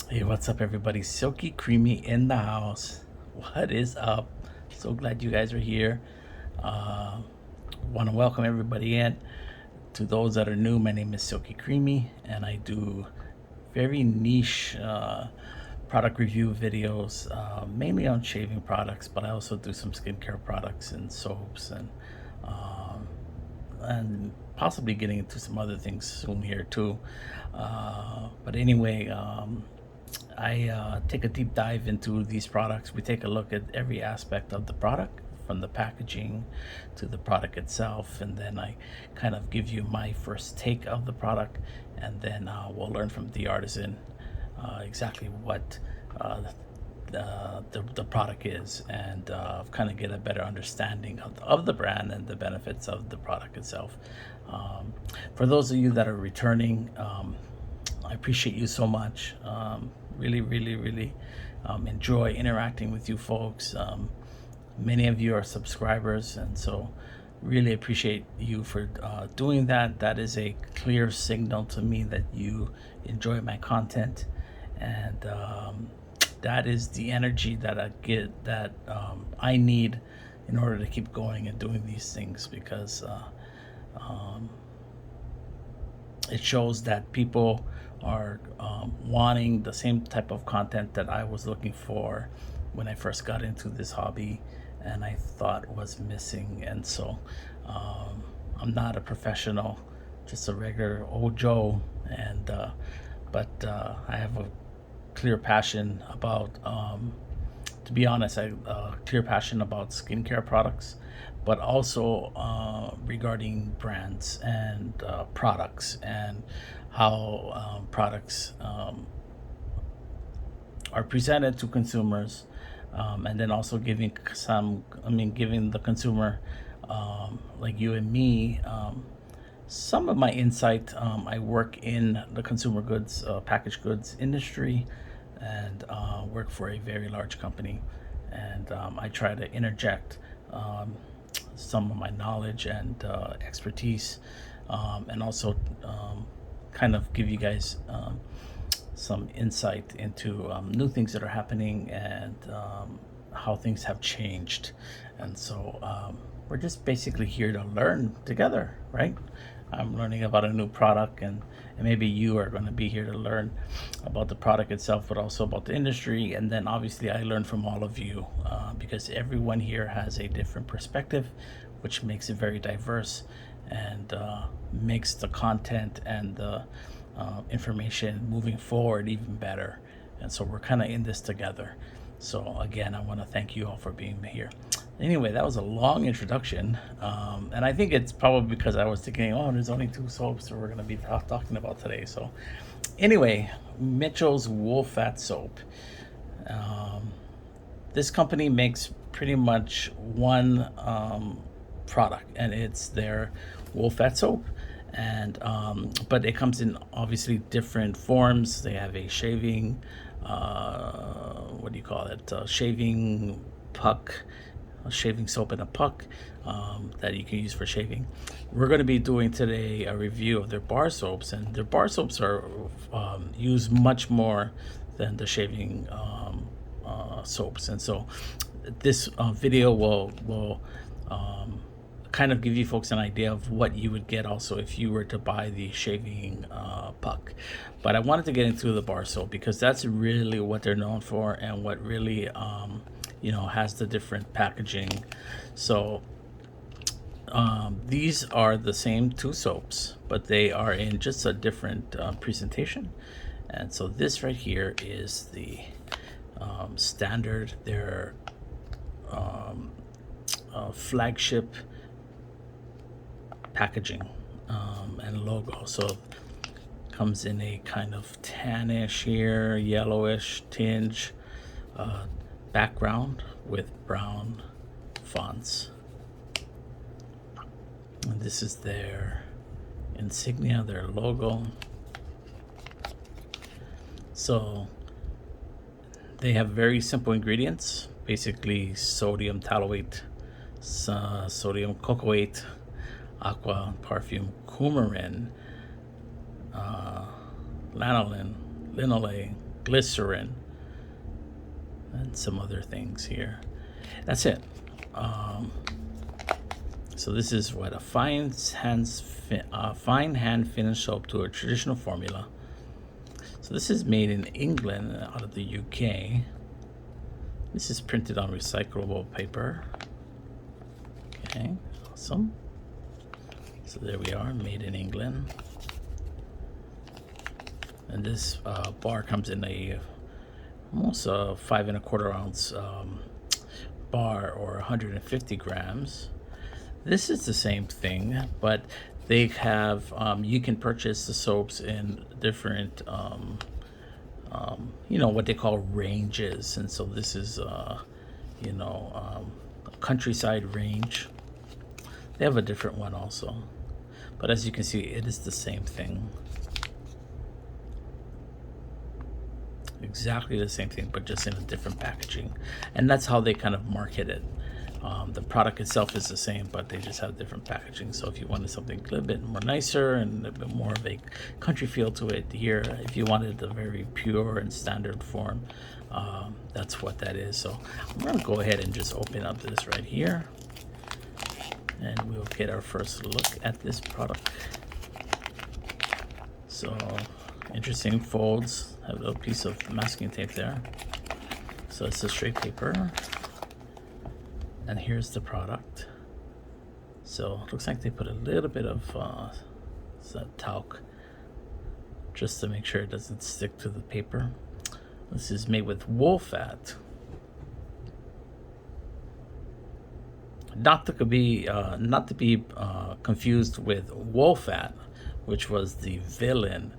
Hey, what's up, everybody? Silky Creamy in the house. What is up? So glad you guys are here. Uh, Want to welcome everybody in. To those that are new, my name is Silky Creamy, and I do very niche product review videos, mainly on shaving products, but I also do some skincare products and soaps um, and possibly getting into some other things soon here too. But anyway, I take a deep dive into these products. We take a look at every aspect of the product, from the packaging to the product itself, and then I kind of give you my first take of the product, and then we'll learn from the artisan exactly what uh, the product is, and kind of get a better understanding of the brand and the benefits of the product itself. Um, for those of you that are returning, I appreciate you so much. Really, really, really enjoy interacting with you folks. Many of you are subscribers, and so really appreciate you for doing that. That is a clear signal to me that you enjoy my content, and that is the energy that I get, that I need in order to keep going and doing these things, because um, it shows that people are wanting the same type of content that I was looking for when I first got into this hobby, and I thought was missing. And so um, I'm not a professional, just a regular old Joe, and but I have a clear passion about, to be honest, I clear passion about skincare products, but also regarding brands and products, and how products are presented to consumers, and then also giving giving the consumer, like you and me, some of my insight. I work in the consumer goods, packaged goods industry, and work for a very large company. And I try to interject some of my knowledge and expertise, and also kind of give you guys some insight into new things that are happening, and how things have changed. And so we're just basically here to learn together, right? I'm learning about a new product, and maybe you are going to be here to learn about the product itself, but also about the industry. And then obviously, I learn from all of you, because everyone here has a different perspective, which makes it very diverse, and makes the content and the information moving forward even better. And so we're kind of in this together. So again, I want to thank you all for being here. Anyway, that was a long introduction, and I think it's probably because I was thinking, oh, there's only two soaps that we're going to be talking about today. So anyway, Mitchell's Wool Fat Soap. Um, this company makes pretty much one product, and it's their wool fat soap. And but it comes in obviously different forms. They have a shaving, what do you call it? Shaving puck, a shaving soap in a puck, that you can use for shaving. We're going to be doing today a review of their bar soaps, and their bar soaps are used much more than the shaving soaps. And so this video will kind of give you folks an idea of what you would get also if you were to buy the shaving puck. But I wanted to get into the bar soap because that's really what they're known for, and what really has the different packaging. So these are the same two soaps, but they are in just a different presentation. And so this right here is the standard, their flagship packaging and logo. So comes in a kind of tannish here, yellowish tinge background with brown fonts. And this is their insignia, their logo. So they have very simple ingredients, basically sodium tallowate, sodium cocoate, aqua, perfume, coumarin, lanolin, linolay, glycerin, and some other things here. That's it. So this is what a fine hand finish soap to a traditional formula. So this is made in England, out of the UK. This is printed on recyclable paper. Okay, awesome. So there we are, made in England. And this bar comes in a almost a 5 1/4 ounce bar, or 150 grams. This is the same thing, but they have you can purchase the soaps in different what they call ranges. And so this is a countryside range. They have a different one also, but as you can see, it is the same thing. Exactly the same thing, but just in a different packaging. And that's how they kind of market it. The product itself is the same, but they just have different packaging. So if you wanted something a little bit more nicer and a bit more of a country feel to it, here, if you wanted a very pure and standard form, that's what that is. So I'm going to go ahead and just open up this right here, and we'll get our first look at this product. So interesting folds. Have a little piece of masking tape there. So it's a straight paper. And here's the product. So it looks like they put a little bit of talc just to make sure it doesn't stick to the paper. This is made with wool fat. Not to be confused with wool fat, which was the villain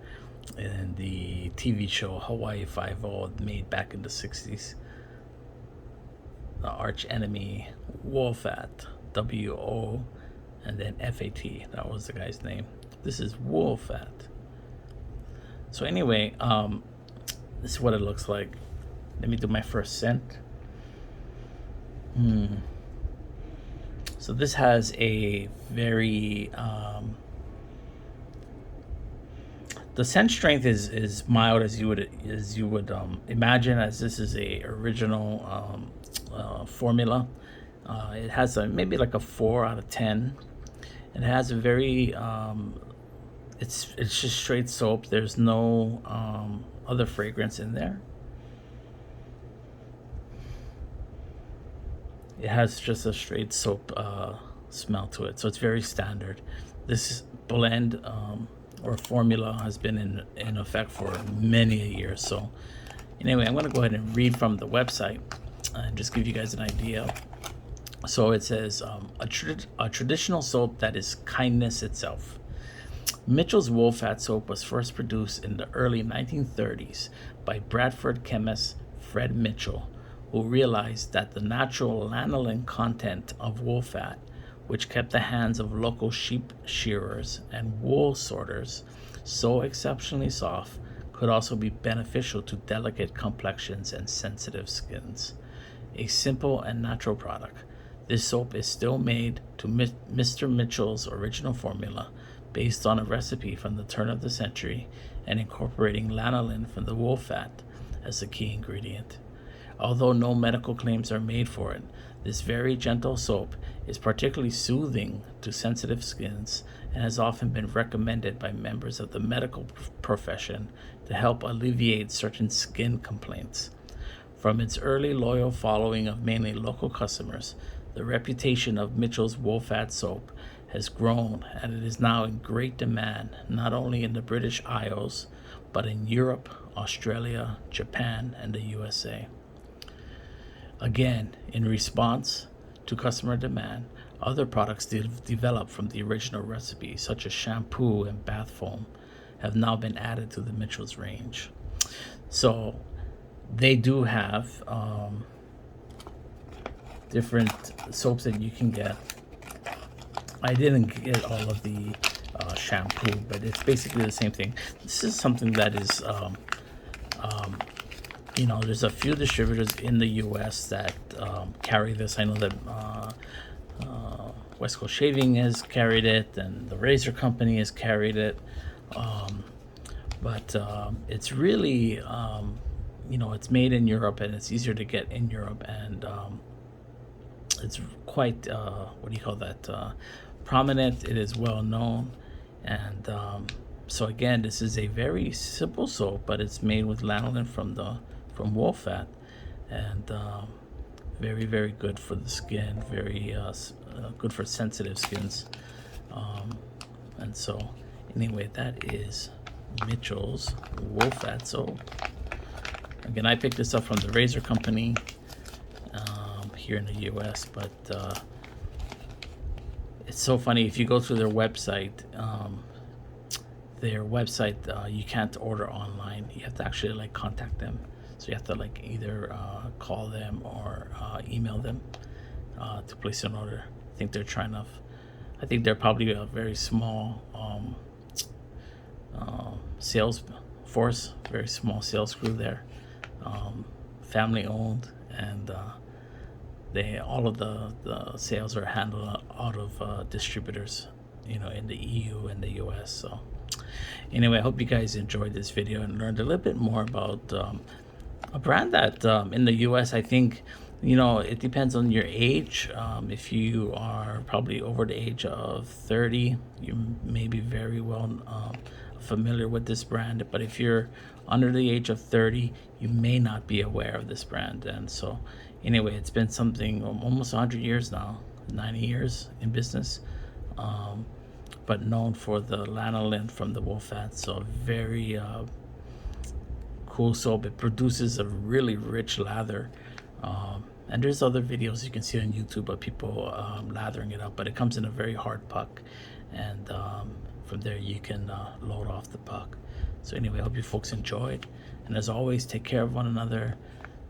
in the TV show Hawaii Five-O, made back in the 60s. The arch enemy, Wolfat, W-O, and then F-A-T. That was the guy's name. This is Wolfat. So anyway, this is what it looks like. Let me do my first scent. So this has a very the scent strength is mild, as you would imagine, as this is a original formula. It has maybe like a 4 out of 10. It has a very it's just straight soap. There's no other fragrance in there. It has just a straight soap smell to it, so it's very standard. This blend or formula has been in effect for many years. So anyway, I'm going to go ahead and read from the website and just give you guys an idea. So it says a traditional soap that is kindness itself. Mitchell's Wool Fat soap was first produced in the early 1930s by Bradford chemist Fred Mitchell, who realized that the natural lanolin content of wool fat, which kept the hands of local sheep shearers and wool sorters so exceptionally soft, could also be beneficial to delicate complexions and sensitive skins. A simple and natural product, this soap is still made to Mr. Mitchell's original formula, based on a recipe from the turn of the century and incorporating lanolin from the wool fat as the key ingredient. Although no medical claims are made for it, this very gentle soap is particularly soothing to sensitive skins and has often been recommended by members of the medical profession to help alleviate certain skin complaints. From its early loyal following of mainly local customers, the reputation of Mitchell's Wool Fat soap has grown, and it is now in great demand not only in the British Isles, but in Europe, Australia, Japan, and the USA. Again, in response to customer demand, other products developed from the original recipe, such as shampoo and bath foam, have now been added to the Mitchell's range. So they do have different soaps that you can get. I didn't get all of the shampoo, but it's basically the same thing. This is something that is there's a few distributors in the U.S. that carry this. I know that West Coast Shaving has carried it, and the Razor Company has carried it. But it's really it's made in Europe, and it's easier to get in Europe, and it's quite what do you call that, prominent. It is well known, and so again, this is a very simple soap, but it's made with lanolin from wolf fat, and very, very good for the skin, very good for sensitive skins. And so anyway, that is Mitchell's wolf fat soap. Again, I picked this up from the Razor Company here in the US, but it's so funny. If you go to their website, you can't order online. You have to actually like contact them. So you have to like either call them or email them to place an order. I think they're probably a very small sales force, very small sales crew there, family owned, and all of the sales are handled out of distributors, in the EU and the US. So anyway, I hope you guys enjoyed this video and learned a little bit more about a brand that in the US, I think, it depends on your age. If you are probably over the age of 30, you may be very well familiar with this brand. But if you're under the age of 30, you may not be aware of this brand. And so anyway, it's been something almost 100 years now, 90 years in business, but known for the lanolin from the wolf fat. So very cool soap. It produces a really rich lather, and there's other videos you can see on YouTube of people lathering it up, but it comes in a very hard puck, and from there you can load off the puck. So anyway, I hope you folks enjoyed, and as always, take care of one another,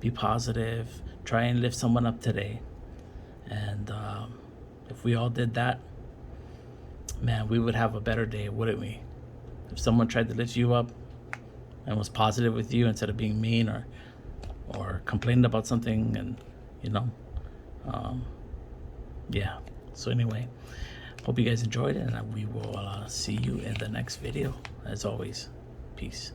be positive, try and lift someone up today, and if we all did that, man, we would have a better day, wouldn't we? If someone tried to lift you up and was positive with you instead of being mean or complained about something, and yeah. So anyway, hope you guys enjoyed it, and we will see you in the next video. As always, peace.